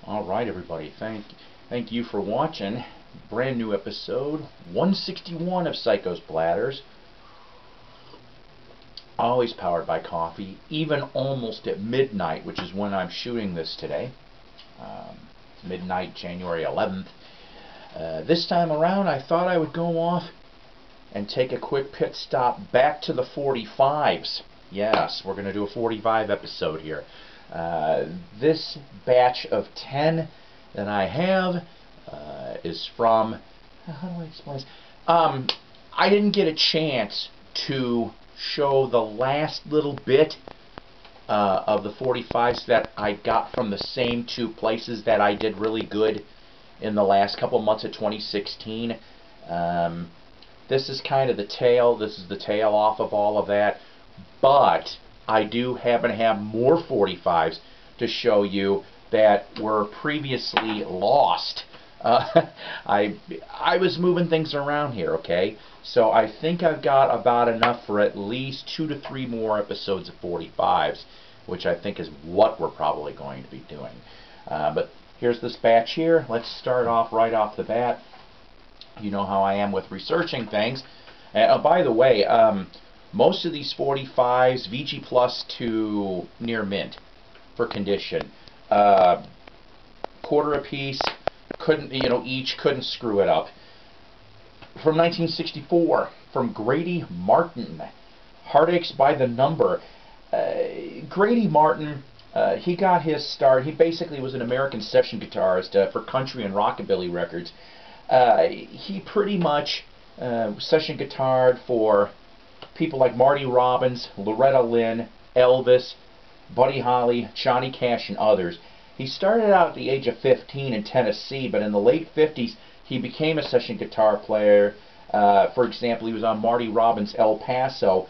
Alright everybody, thank you for watching. Brand new episode 161 of Psycho's Platters. Always powered by coffee, even almost at midnight, which is when I'm shooting this today. Midnight, January 11th. This time around I thought I would go off and take a quick pit stop back to the 45s. Yes, we're going to do a 45 episode here. This batch of 10 that I have is from, how do I explain this? I didn't get a chance to show the last little bit of the 45s that I got from the same two places that I did really good in the last couple months of 2016. This is kind of the tail. This is the tail off of all of that. But I do happen to have more 45s to show you that were previously lost. I was moving things around here, okay? So I think I've got about enough for at least 2 to 3 more episodes of 45s, which I think is what we're probably going to be doing. But here's this batch here. Let's start off right off the bat. You know how I am with researching things. By the way, most of these 45s, VG Plus to near mint for condition. Quarter a piece, each couldn't screw it up. From 1964, from Grady Martin, Heartaches by the Number. Grady Martin, he got his start. He basically was an American session guitarist for country and rockabilly records. He pretty much session guitared for people like Marty Robbins, Loretta Lynn, Elvis, Buddy Holly, Johnny Cash, and others. He started out at the age of 15 in Tennessee, but in the late 50s he became a session guitar player. For example, he was on Marty Robbins' El Paso.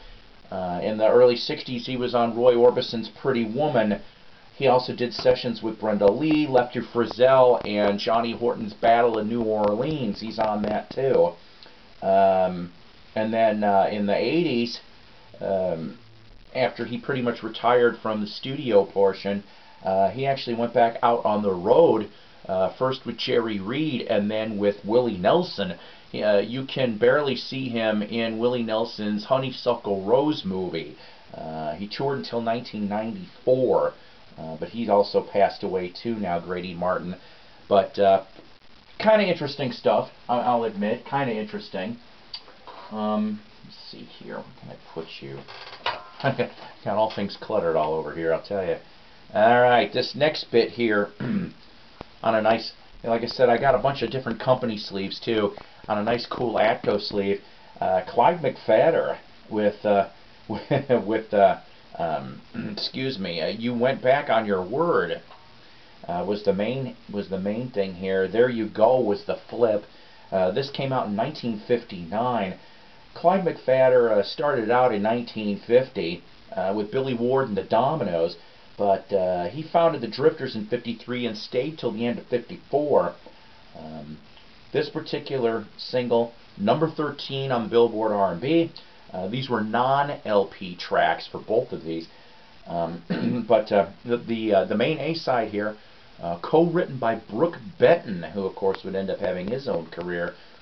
In the early 60s he was on Roy Orbison's Pretty Woman. He also did sessions with Brenda Lee, Lefty Frizzell, and Johnny Horton's Battle of New Orleans. He's on that too. And then in the 80s, after he pretty much retired from the studio portion, he actually went back out on the road, first with Jerry Reed and then with Willie Nelson. You can barely see him in Willie Nelson's Honeysuckle Rose movie. He toured until 1994. But he's also passed away too now, Grady Martin. But kind of interesting stuff, I'll admit, kind of interesting. Let's see here, where can I put you? Got all things cluttered all over here, I'll tell you. Alright, this next bit here, on a nice, like I said, I got a bunch of different company sleeves too, on a nice cool Atco sleeve. Clyde McPhatter with excuse me, You Went Back on Your Word was the main thing here. There You Go was the flip. This came out in 1959. Clyde McPhatter started out in 1950 with Billy Ward and the Dominoes, but he founded the Drifters in 53 and stayed till the end of 54. This particular single, number 13 on the Billboard R&B. These were non-LP tracks for both of these, but the main A-side here, co-written by Brook Benton, who of course would end up having his own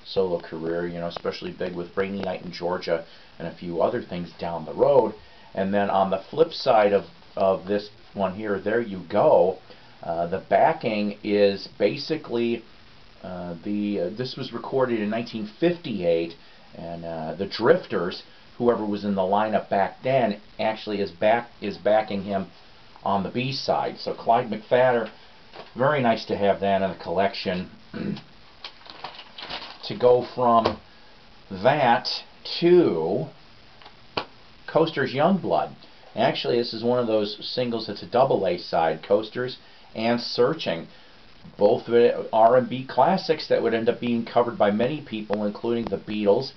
solo career, especially big with Rainy Night in Georgia and a few other things down the road. And then on the flip side of this one here, There You Go, the backing is basically this was recorded in 1958, and the Drifters, whoever was in the lineup back then, actually is backing him on the B-side. So Clyde McPhatter, very nice to have that in the collection. To go from that to Coaster's Youngblood. Actually, this is one of those singles that's a double A-side, Coasters and Searching. Both R&B classics that would end up being covered by many people, including the Beatles.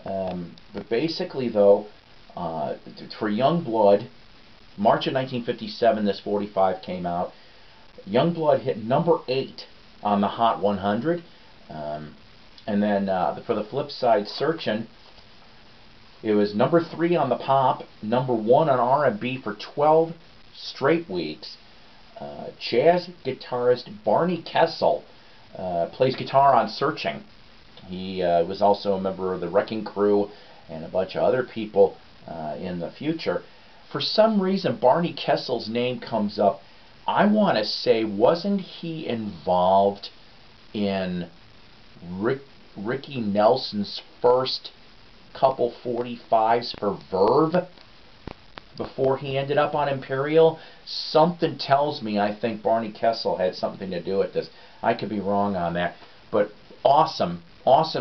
But basically, though, for Youngblood, March of 1957, this 45 came out. Youngblood hit number 8 on the Hot 100. And then for the flip side, Searchin', it was number 3 on the Pop, number 1 on R&B for 12 straight weeks. Jazz guitarist Barney Kessel plays guitar on Searching. He was also a member of the Wrecking Crew and a bunch of other people in the future. For some reason, Barney Kessel's name comes up. I want to say, wasn't he involved in Ricky Nelson's first couple 45s for Verve before he ended up on Imperial? Something tells me I think Barney Kessel had something to do with this. I could be wrong on that. But awesome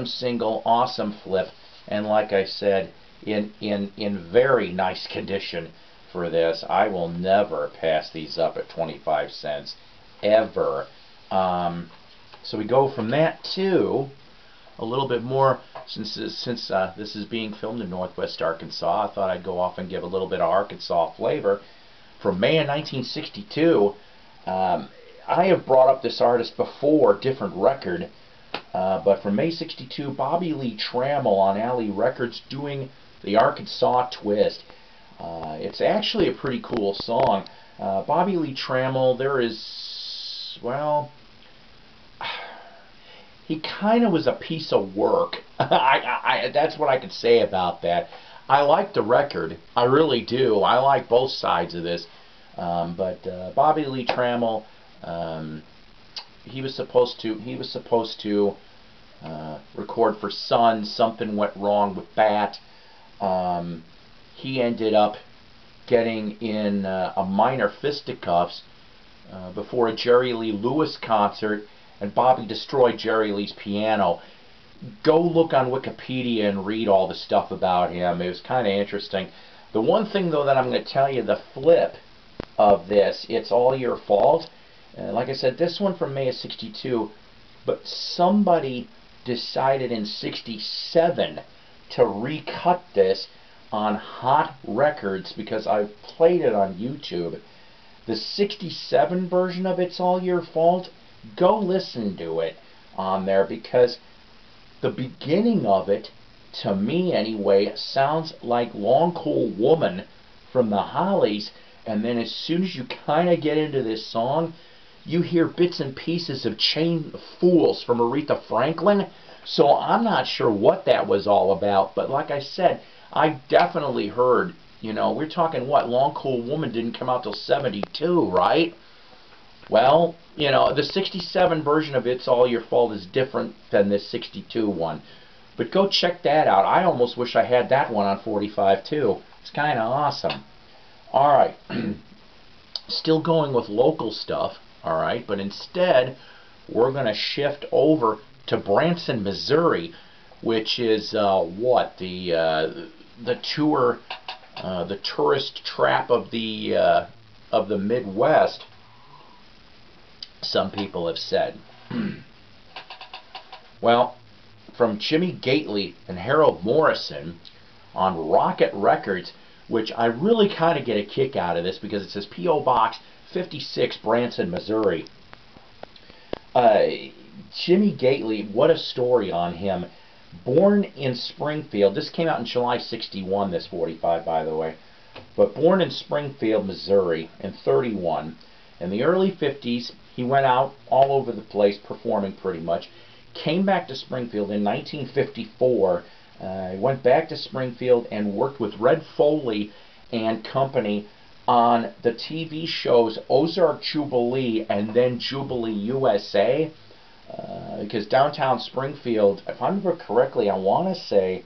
single, awesome flip, and like I said, in very nice condition for this. I will never pass these up at 25 cents, ever. So we go from that to a little bit more, since this is being filmed in Northwest Arkansas, I thought I'd go off and give a little bit of Arkansas flavor. From May of 1962, I have brought up this artist before, different record, but from May 62, Bobby Lee Trammell on Alley Records doing the Arkansas Twist. It's actually a pretty cool song. Bobby Lee Trammell, there is, well, he kind of was a piece of work. That's what I could say about that. I like the record. I really do. I like both sides of this. But Bobby Lee Trammell, he was supposed to record for Sun. Something went wrong with that. He ended up getting in a minor fisticuffs before a Jerry Lee Lewis concert, and Bobby destroyed Jerry Lee's piano. Go look on Wikipedia and read all the stuff about him. It was kind of interesting. The one thing, though, that I'm going to tell you, the flip of this, It's All Your Fault. Like I said, this one from May of 62, but somebody decided in 67 to recut this on Hot Records, because I played it on YouTube. The 67 version of It's All Your Fault, go listen to it on there, because the beginning of it, to me anyway, sounds like Long Cool Woman from the Hollies, and then as soon as you kind of get into this song, you hear bits and pieces of Chain of Fools from Aretha Franklin. So I'm not sure what that was all about, but like I said, I definitely heard, you know, we're talking, what, Long Cool Woman didn't come out till 72, right? Well, you know, the 67 version of It's All Your Fault is different than this 62 one. But go check that out. I almost wish I had that one on 45 too. It's kind of awesome. Alright, still going with local stuff, alright, but instead we're going to shift over to Branson, Missouri, which is what, the tourist trap of the Midwest, some people have said. Well, from Jimmy Gately and Harold Morrison on Rocket Records, which I really kind of get a kick out of this because it says P.O. Box 56, Branson, Missouri. Jimmy Gately, what a story on him. Born in Springfield, this came out in July 61, this 45, by the way, but born in Springfield, Missouri in 31. In the early 50s, he went out all over the place performing pretty much. Came back to Springfield in 1954. Went back to Springfield and worked with Red Foley and company on the TV shows Ozark Jubilee and then Jubilee USA. Because downtown Springfield, if I remember correctly, I want to say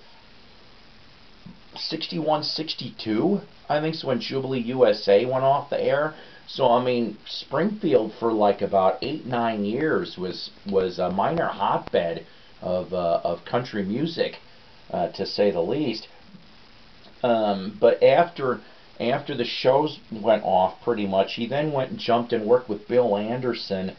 61, 62, I think, is when Jubilee USA went off the air. So, I mean, Springfield for like about 8-9 years was a minor hotbed of country music, to say the least. But after the shows went off, pretty much, he then went and jumped and worked with Bill Anderson.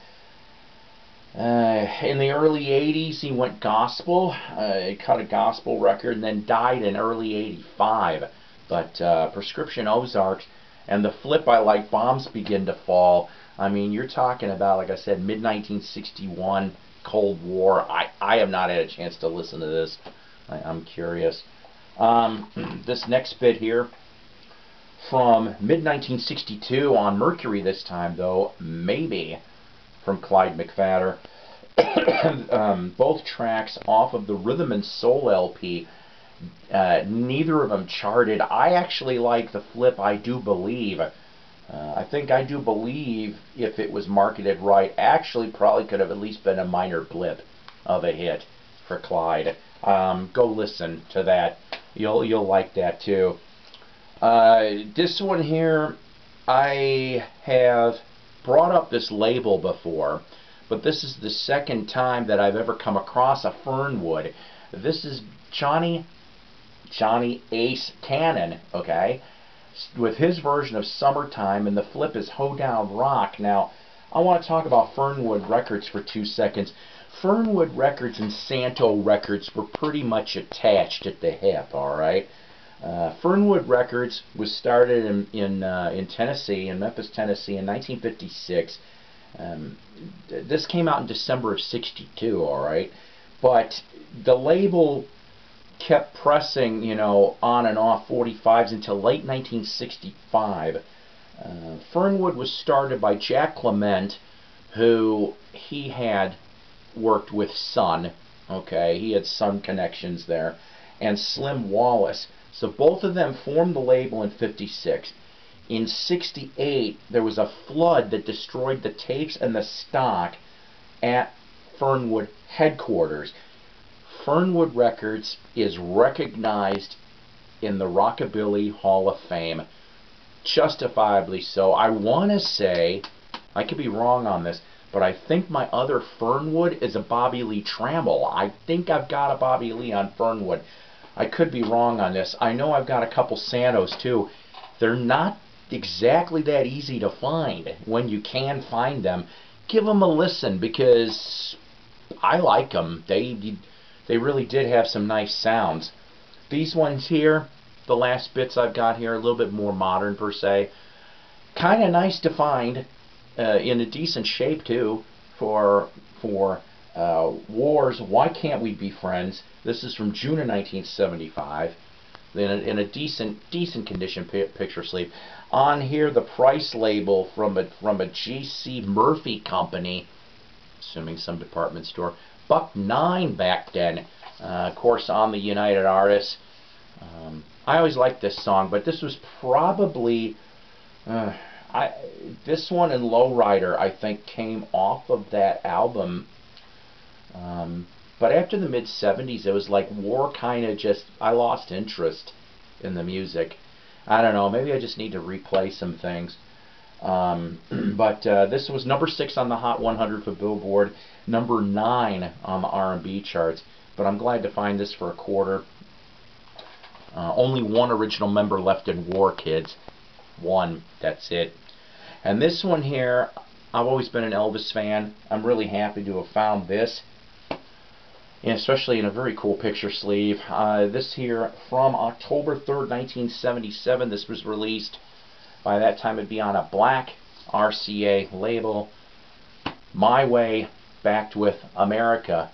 In the early 80s, he went gospel. He cut a gospel record and then died in early 85. But Prescription Ozarks and the flip, I Like Bombs Begin to Fall. I mean, you're talking about, like I said, mid-1961, Cold War. I have not had a chance to listen to this. I'm curious. This next bit here, from mid-1962 on Mercury this time, though, maybe, from Clyde McPhatter. Both tracks off of the Rhythm and Soul LP. Neither of them charted. I actually like the flip, I Do Believe. I think I Do Believe, if it was marketed right, actually probably could have at least been a minor blip of a hit for Clyde. Go listen to that. You'll like that too. This one here, I have brought up this label before, but this is the second time that I've ever come across a Fernwood. This is Johnny Ace Cannon, okay, with his version of Summertime, and the flip is Hoedown Rock. Now, I want to talk about Fernwood Records for 2 seconds. Fernwood Records and Santo Records were pretty much attached at the hip, alright? Fernwood Records was started in Tennessee, in Memphis, Tennessee, in 1956. This came out in December of '62, alright? But the label kept pressing, you know, on and off 45s until late 1965. Fernwood was started by Jack Clement, who he had worked with Sun, okay, he had Sun connections there, and Slim Wallace. So both of them formed the label in '56. In '68, there was a flood that destroyed the tapes and the stock at Fernwood headquarters. Fernwood Records is recognized in the Rockabilly Hall of Fame, justifiably so. I want to say, I could be wrong on this, but I think my other Fernwood is a Bobby Lee Trammell. I think I've got a Bobby Lee on Fernwood. I could be wrong on this. I know I've got a couple Santos too. They're not exactly that easy to find. When you can find them, give them a listen, because I like them. They really did have some nice sounds. These ones here, the last bits I've got here, a little bit more modern per se. Kind of nice to find, in a decent shape too, for Wars, Why Can't We Be Friends? This is from June of 1975. In a decent condition picture sleeve. On here, the price label from a G.C. Murphy company, assuming some department store. $1.09 back then. Of course, on the United Artists. I always liked this song, but this was probably this one and Lowrider, I think, came off of that album. But after the mid-'70s, it was like War kind of just, I lost interest in the music. I don't know, maybe I just need to replay some things. But this was number 6 on the Hot 100 for Billboard, number 9 on the R&B charts. But I'm glad to find this for a quarter. Only one original member left in War, kids. One, that's it. And this one here, I've always been an Elvis fan. I'm really happy to have found this, and especially in a very cool picture sleeve. This here from October 3rd, 1977. This was released, by that time it'd be on a black RCA label. My Way, backed with America.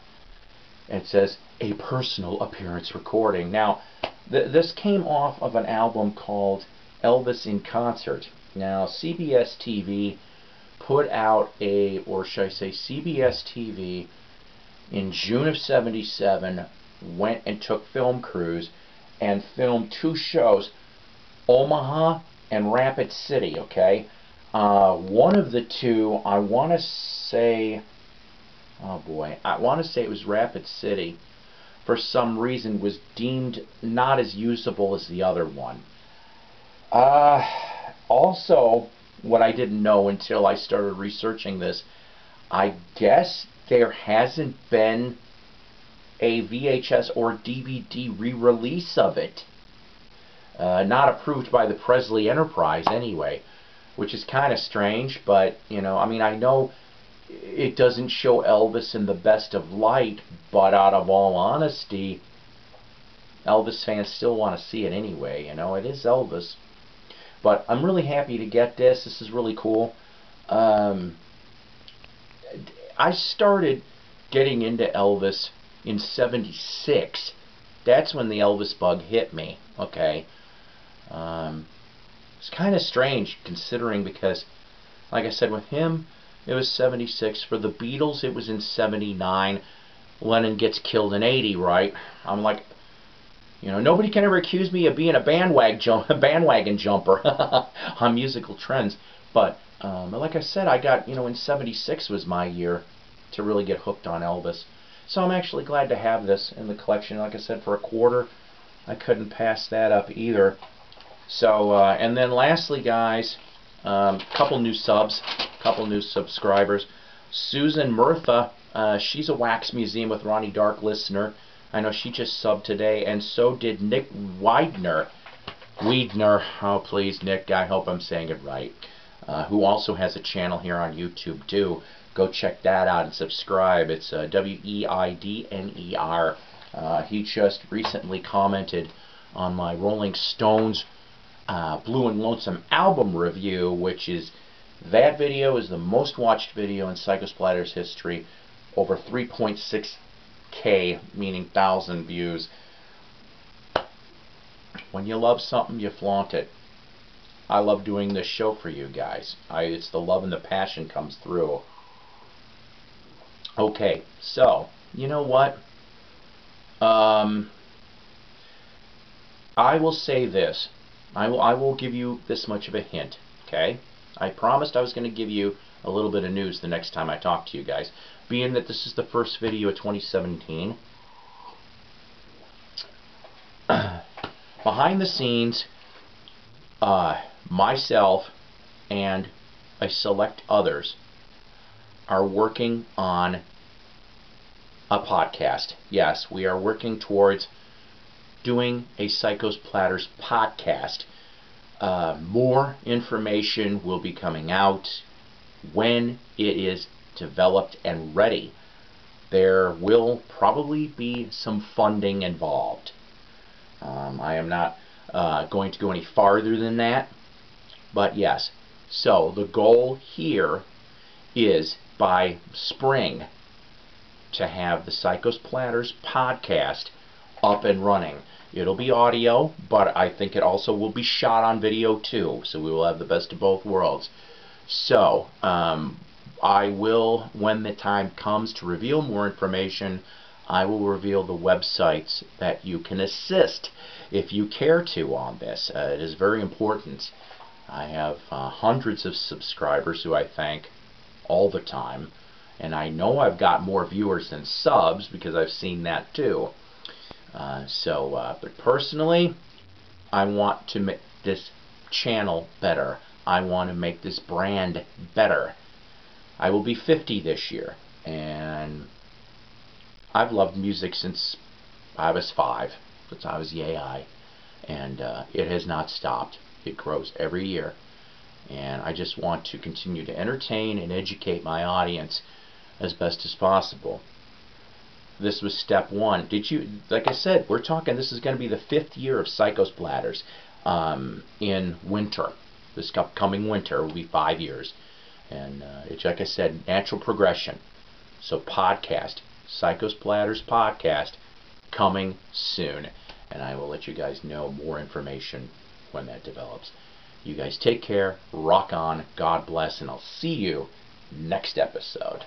It says, a personal appearance recording. Now, this came off of an album called Elvis In Concert. Now, CBS TV put out or should I say CBS TV, in June of '77, went and took film crews and filmed 2 shows, Omaha and Rapid City, okay? One of the 2, I want to say, oh boy, I want to say it was Rapid City, for some reason was deemed not as usable as the other one. Also, what I didn't know until I started researching this, I guess there hasn't been a VHS or DVD re-release of it. Not approved by the Presley Enterprise anyway, which is kind of strange, but, you know, I mean, I know it doesn't show Elvis in the best of light, but out of all honesty, Elvis fans still want to see it anyway, you know, it is Elvis. But I'm really happy to get this. This is really cool. I started getting into Elvis in '76. That's when the Elvis bug hit me, okay? It's kind of strange considering, because, like I said, with him, it was 76. For the Beatles, it was in 79. Lennon gets killed in 80, right? I'm like, you know, nobody can ever accuse me of being a bandwagon jumper on musical trends. But like I said, I got, you know, in 76 was my year to really get hooked on Elvis. So I'm actually glad to have this in the collection. Like I said, for a quarter, I couldn't pass that up either. So, and then lastly, guys, couple new subs, couple new subscribers. Susan Murtha, she's a Wax Museum with Ronnie Dark listener. I know she just subbed today, and so did Nick Weidner. Oh please, Nick, I hope I'm saying it right. Who also has a channel here on YouTube too. Go check that out and subscribe. It's Weidner. He just recently commented on my Rolling Stones Blue and Lonesome album review, which is, that video is the most watched video in Psycho Splatter's history. Over 3.6K, meaning 1,000 views. When you love something, you flaunt it. I love doing this show for you guys. It's the love and the passion comes through. Okay, so, you know what? I will say this. I will give you this much of a hint, okay? I promised I was going to give you a little bit of news the next time I talk to you guys. Being that this is the first video of 2017, behind the scenes, myself and a select others are working on a podcast. Yes, we are working towards doing a Psycho's Platters podcast. More information will be coming out when it is developed and ready. There will probably be some funding involved. I am not going to go any farther than that, but yes. So the goal here is by spring to have the Psycho's Platters podcast up and running. It'll be audio, but I think it also will be shot on video too, so we will have the best of both worlds. So, I will, when the time comes to reveal more information, I will reveal the websites that you can assist if you care to on this. It is very important. I have hundreds of subscribers who I thank all the time, and I know I've got more viewers than subs because I've seen that too. But personally, I want to make this channel better. I want to make this brand better. I will be 50 this year, and I've loved music since I was 5, since I was yay, and it has not stopped. It grows every year, and I just want to continue to entertain and educate my audience as best as possible. This was step one. Like I said, we're talking, this is going to be the 5th year of Psycho's Platters in winter. This upcoming winter will be 5 years. And it's, like I said, natural progression. So podcast, Psycho's Platters podcast, coming soon. And I will let you guys know more information when that develops. You guys take care, rock on, God bless, and I'll see you next episode.